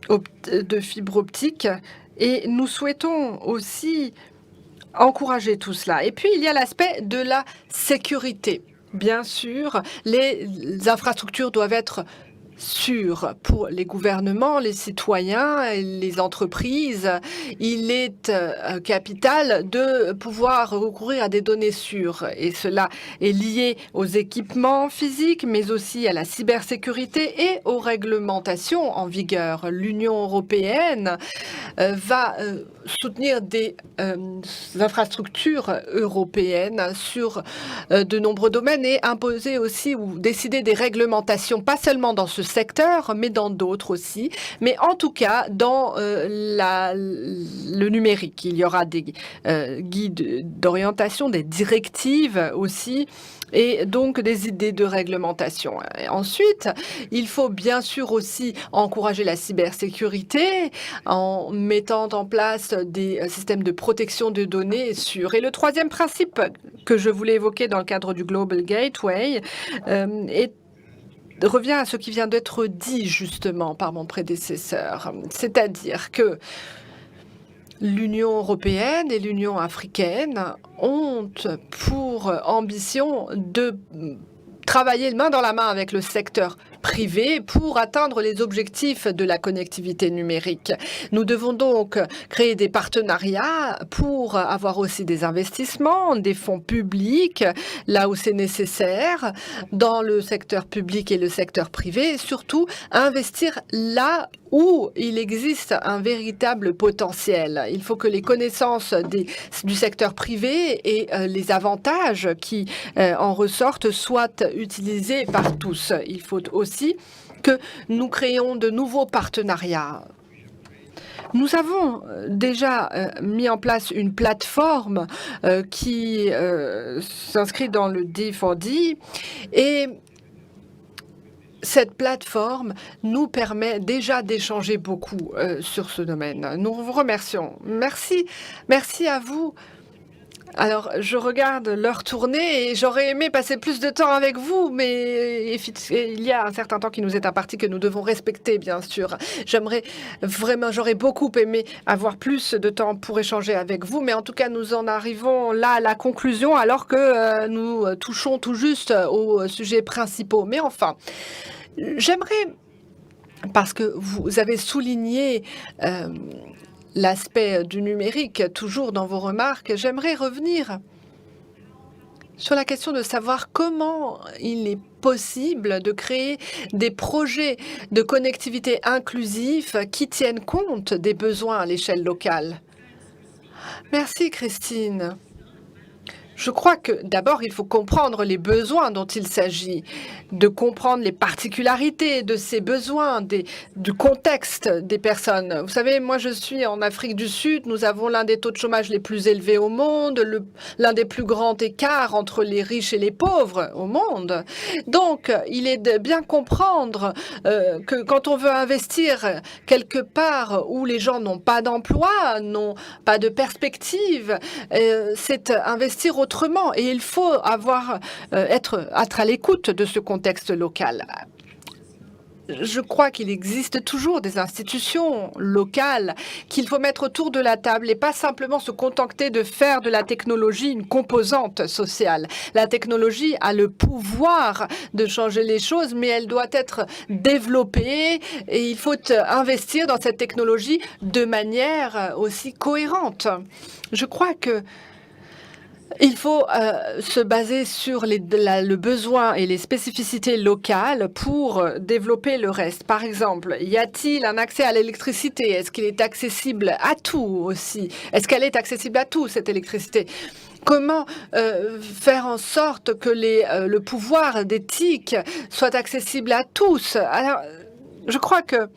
de fibre optique. Et nous souhaitons aussi encourager tout cela. Et puis, il y a l'aspect de la sécurité. Bien sûr, les infrastructures doivent être sûres pour les gouvernements, les citoyens, et les entreprises. Il est capital de pouvoir recourir à des données sûres. Et cela est lié aux équipements physiques, mais aussi à la cybersécurité et aux réglementations en vigueur. L'Union européenne va soutenir des infrastructures européennes sur de nombreux domaines et imposer aussi ou décider des réglementations, pas seulement dans ce secteur, mais dans d'autres aussi. Mais en tout cas, dans le numérique, il y aura des guides d'orientation, des directives aussi, et donc des idées de réglementation. Et ensuite, il faut bien sûr aussi encourager la cybersécurité en mettant en place des systèmes de protection de données sûrs. Et le troisième principe que je voulais évoquer dans le cadre du Global Gateway revient à ce qui vient d'être dit justement par mon prédécesseur, c'est-à-dire que l'Union européenne et l'Union africaine ont pour ambition de travailler main dans la main avec le secteur privé pour atteindre les objectifs de la connectivité numérique. Nous devons donc créer des partenariats pour avoir aussi des investissements, des fonds publics, là où c'est nécessaire, dans le secteur public et le secteur privé, et surtout investir là où il existe un véritable potentiel. Il faut que les connaissances du secteur privé et les avantages qui en ressortent soient utilisés par tous. Il faut aussi que nous créions de nouveaux partenariats. Nous avons déjà mis en place une plateforme qui s'inscrit dans le D4D et cette plateforme nous permet déjà d'échanger beaucoup sur ce domaine. Nous vous remercions. Merci. Merci à vous. Alors, je regarde l'heure tourner et j'aurais aimé passer plus de temps avec vous, mais il y a un certain temps qui nous est imparti que nous devons respecter, bien sûr. J'aurais beaucoup aimé avoir plus de temps pour échanger avec vous, mais en tout cas, nous en arrivons là à la conclusion alors que nous touchons tout juste aux sujets principaux. Mais enfin, j'aimerais, parce que vous avez souligné l'aspect du numérique, toujours dans vos remarques, j'aimerais revenir sur la question de savoir comment il est possible de créer des projets de connectivité inclusifs qui tiennent compte des besoins à l'échelle locale. Merci, Christine. Je crois que d'abord, il faut comprendre les besoins dont il s'agit, de comprendre les particularités de ces besoins, du contexte des personnes. Vous savez, moi, je suis en Afrique du Sud. Nous avons l'un des taux de chômage les plus élevés au monde, l'un des plus grands écarts entre les riches et les pauvres au monde. Donc, il est de bien comprendre que quand on veut investir quelque part où les gens n'ont pas d'emploi, n'ont pas de perspective, c'est investir autrement et il faut être à l'écoute de ce contexte local. Je crois qu'il existe toujours des institutions locales qu'il faut mettre autour de la table et pas simplement se contenter de faire de la technologie une composante sociale. La technologie a le pouvoir de changer les choses, mais elle doit être développée et il faut investir dans cette technologie de manière aussi cohérente. Je crois que il faut se baser sur le besoin et les spécificités locales pour développer le reste. Par exemple, y a-t-il un accès à l'électricité? Est-ce qu'il est accessible à tout aussi? Est-ce qu'elle est accessible à tout, cette électricité? Comment faire en sorte que le pouvoir d'éthique soit accessible à tous? Alors, je crois que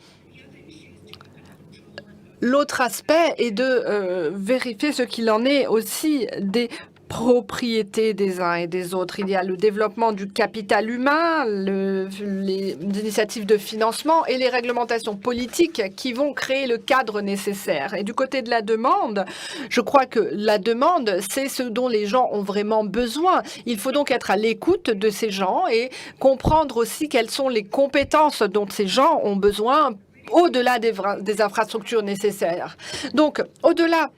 l'autre aspect est de vérifier ce qu'il en est aussi des propriété des uns et des autres. Il y a le développement du capital humain, les initiatives de financement et les réglementations politiques qui vont créer le cadre nécessaire. Et du côté de la demande, je crois que la demande, c'est ce dont les gens ont vraiment besoin. Il faut donc être à l'écoute de ces gens et comprendre aussi quelles sont les compétences dont ces gens ont besoin au-delà des infrastructures nécessaires. Donc, au-delà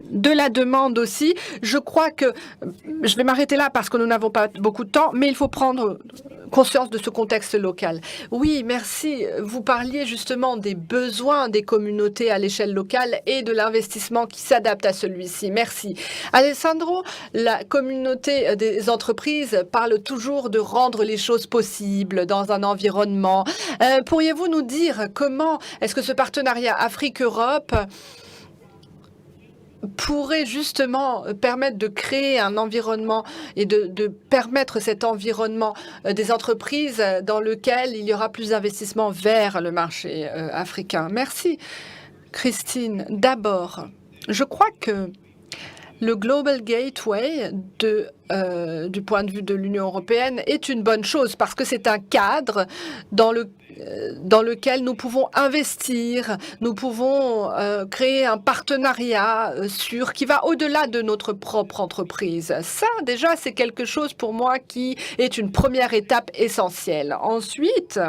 de la demande aussi, je crois que je vais m'arrêter là parce que nous n'avons pas beaucoup de temps, mais il faut prendre conscience de ce contexte local. Oui, merci. Vous parliez justement des besoins des communautés à l'échelle locale et de l'investissement qui s'adapte à celui-ci. Merci. Alessandro, la communauté des entreprises parle toujours de rendre les choses possibles dans un environnement. Pourriez-vous nous dire comment est-ce que ce partenariat Afrique-Europe pourrait justement permettre de créer un environnement et de permettre cet environnement des entreprises dans lequel il y aura plus d'investissements vers le marché africain. Merci, Christine. D'abord, je crois que le Global Gateway, du point de vue de l'Union européenne, est une bonne chose parce que c'est un cadre dans lequel nous pouvons investir, nous pouvons créer un partenariat sûr qui va au-delà de notre propre entreprise. Ça, déjà, c'est quelque chose pour moi qui est une première étape essentielle. Ensuite,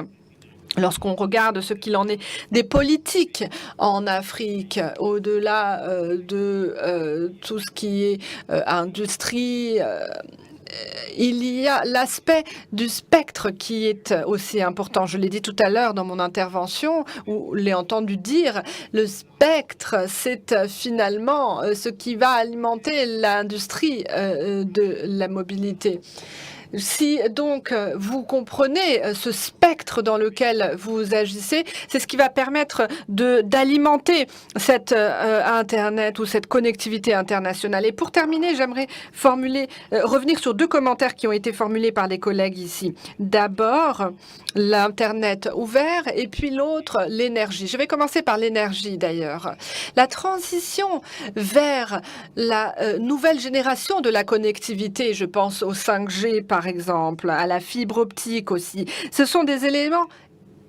lorsqu'on regarde ce qu'il en est des politiques en Afrique, au-delà de tout ce qui est industrie, il y a l'aspect du spectre qui est aussi important. Je l'ai dit tout à l'heure dans mon intervention, ou l'ai entendu dire, le spectre, c'est finalement ce qui va alimenter l'industrie de la mobilité. Si donc vous comprenez ce spectre dans lequel vous agissez, c'est ce qui va permettre d'alimenter cette Internet ou cette connectivité internationale. Et pour terminer, j'aimerais revenir sur deux commentaires qui ont été formulés par les collègues ici. D'abord, l'Internet ouvert et puis l'autre, l'énergie. Je vais commencer par l'énergie d'ailleurs. La transition vers la nouvelle génération de la connectivité, je pense au 5G par exemple, à la fibre optique aussi. Ce sont des éléments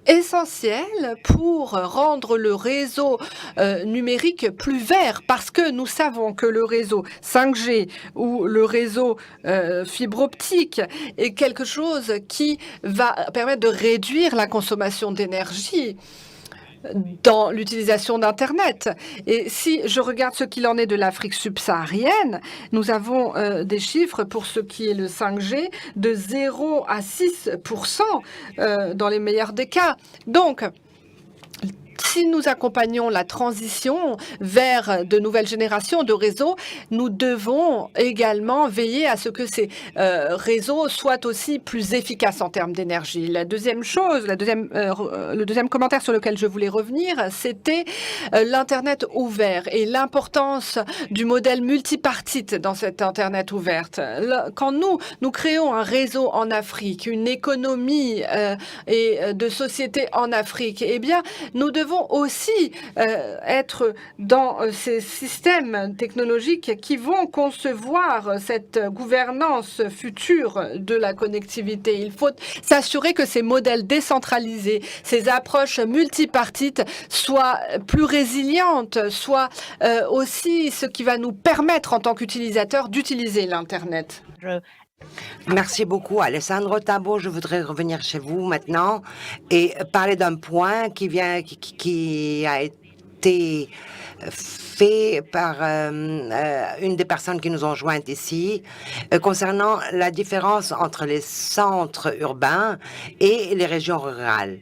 essentiels pour rendre le réseau numérique plus vert parce que nous savons que le réseau 5G ou le réseau fibre optique est quelque chose qui va permettre de réduire la consommation d'énergie dans l'utilisation d'Internet. Et si je regarde ce qu'il en est de l'Afrique subsaharienne, nous avons des chiffres pour ce qui est le 5G de 0 à 6% dans les meilleurs des cas. Donc, si nous accompagnons la transition vers de nouvelles générations de réseaux, nous devons également veiller à ce que ces réseaux soient aussi plus efficaces en termes d'énergie. La deuxième chose, le deuxième commentaire sur lequel je voulais revenir, c'était l'Internet ouvert et l'importance du modèle multipartite dans cette Internet ouverte. Quand nous créons un réseau en Afrique, une économie et de société en Afrique, eh bien, nous devons aussi être dans ces systèmes technologiques qui vont concevoir cette gouvernance future de la connectivité. Il faut s'assurer que ces modèles décentralisés, ces approches multipartites soient plus résilientes, soient aussi ce qui va nous permettre en tant qu'utilisateurs d'utiliser l'Internet. Merci beaucoup, Alessandro Tabo. Je voudrais revenir chez vous maintenant et parler d'un point qui a été fait par une des personnes qui nous ont jointes ici concernant la différence entre les centres urbains et les régions rurales.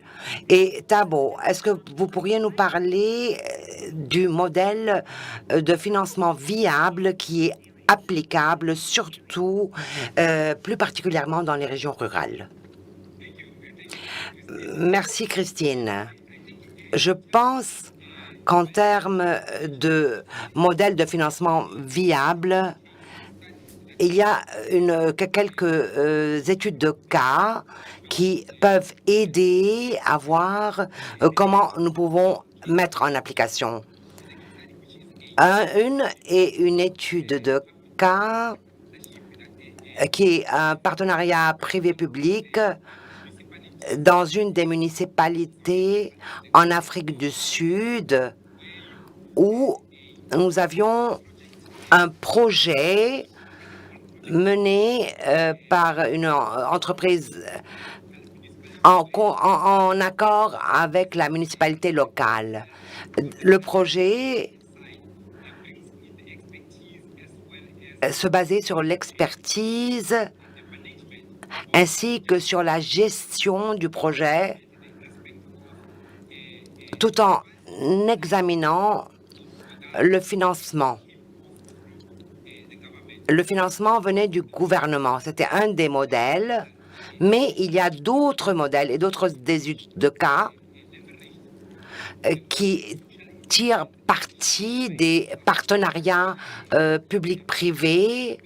Et Tabo, est-ce que vous pourriez nous parler du modèle de financement viable qui est applicable, surtout, plus particulièrement dans les régions rurales? Merci, Christine. Je pense qu'en termes de modèle de financement viable, il y a quelques études de cas qui peuvent aider à voir comment nous pouvons mettre en application. Une étude de cas qui est un partenariat privé-public dans une des municipalités en Afrique du Sud où nous avions un projet mené par une entreprise en accord avec la municipalité locale. Le projet se basait sur l'expertise ainsi que sur la gestion du projet, tout en examinant le financement. Le financement venait du gouvernement. C'était un des modèles, mais il y a d'autres modèles et d'autres de cas qui tirent parti des partenariats publics-privés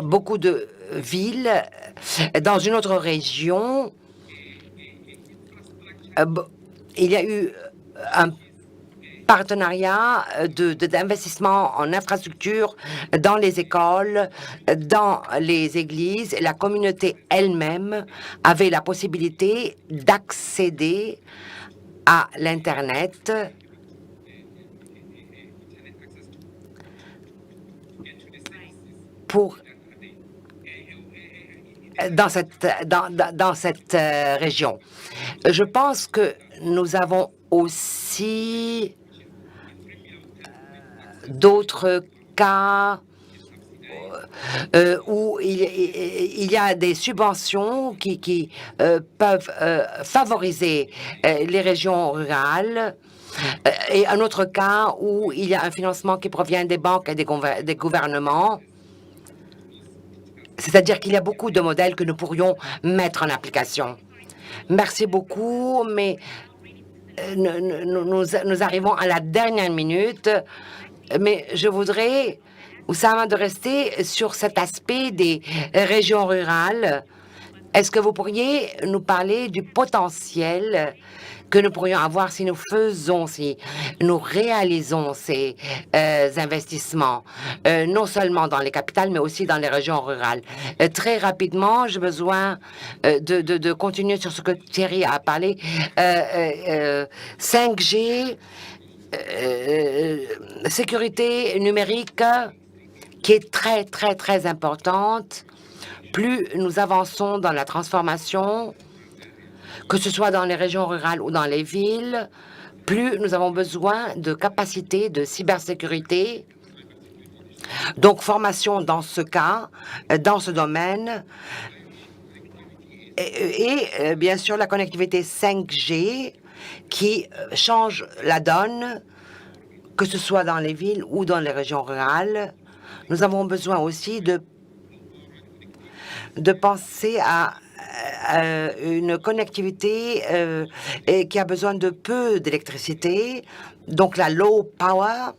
beaucoup de villes dans une autre région. Il y a eu un partenariat d'investissement en infrastructure dans les écoles, dans les églises. La communauté elle-même avait la possibilité d'accéder à l'Internet dans cette région. Je pense que nous avons aussi d'autres cas où il y a des subventions qui peuvent favoriser les régions rurales et un autre cas où il y a un financement qui provient des banques et des gouvernements. C'est-à-dire qu'il y a beaucoup de modèles que nous pourrions mettre en application. Merci beaucoup, mais nous arrivons à la dernière minute, mais je voudrais, Oussama, de rester sur cet aspect des régions rurales. Est-ce que vous pourriez nous parler du potentiel que nous pourrions avoir si nous réalisons ces investissements, non seulement dans les capitales, mais aussi dans les régions rurales? Très rapidement, j'ai besoin de continuer sur ce que Thierry a parlé. 5G, sécurité numérique, qui est très, très, très importante. Plus nous avançons dans la transformation, que ce soit dans les régions rurales ou dans les villes, plus nous avons besoin de capacités de cybersécurité. Donc, formation dans ce cas, dans ce domaine. Et bien sûr, la connectivité 5G qui change la donne, que ce soit dans les villes ou dans les régions rurales. Nous avons besoin aussi de penser à une connectivité qui a besoin de peu d'électricité, donc la low power,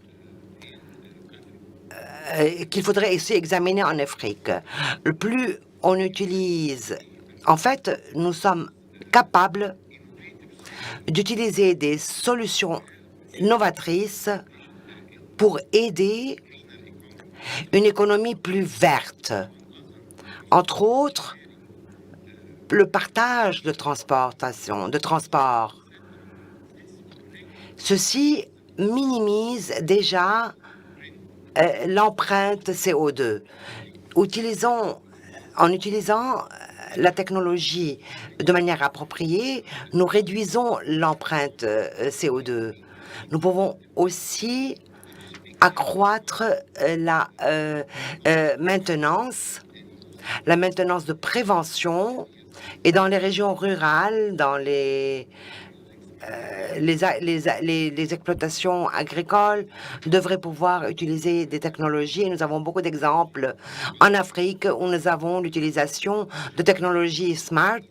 qu'il faudrait aussi examiner en Afrique. Le plus on utilise, en fait, nous sommes capables d'utiliser des solutions novatrices pour aider une économie plus verte. Entre autres, le partage de transport. Ceci minimise déjà l'empreinte CO2. En utilisant la technologie de manière appropriée, nous réduisons l'empreinte CO2. Nous pouvons aussi accroître la maintenance de prévention, et dans les régions rurales, dans les exploitations agricoles devraient pouvoir utiliser des technologies. Et nous avons beaucoup d'exemples en Afrique où nous avons l'utilisation de technologies smart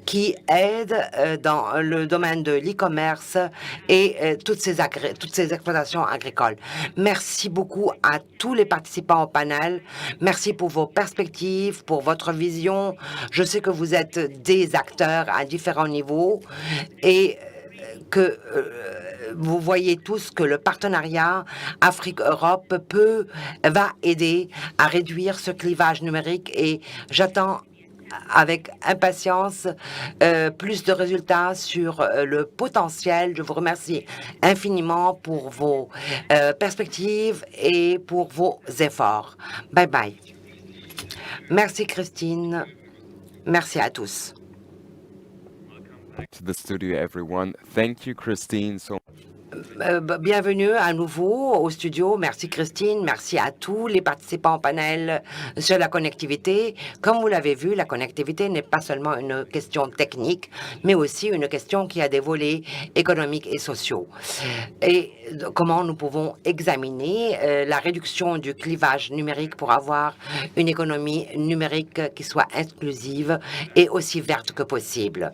qui aident dans le domaine de l'e-commerce et toutes ces exploitations agricoles. Merci beaucoup à tous les participants au panel. Merci pour vos perspectives, pour votre vision. Je sais que vous êtes des acteurs à différents niveaux et que vous voyez tous que le partenariat Afrique-Europe va aider à réduire ce clivage numérique et j'attends avec impatience plus de résultats sur le potentiel. Je vous remercie infiniment pour vos perspectives et pour vos efforts. Bye bye. Merci Christine. Merci à tous. Back to the studio, everyone. Thank you, Christine. So Bienvenue à nouveau au studio. Merci Christine, merci à tous les participants au panel sur la connectivité. Comme vous l'avez vu, la connectivité n'est pas seulement une question technique, mais aussi une question qui a des volets économiques et sociaux. Et comment nous pouvons examiner la réduction du clivage numérique pour avoir une économie numérique qui soit inclusive et aussi verte que possible.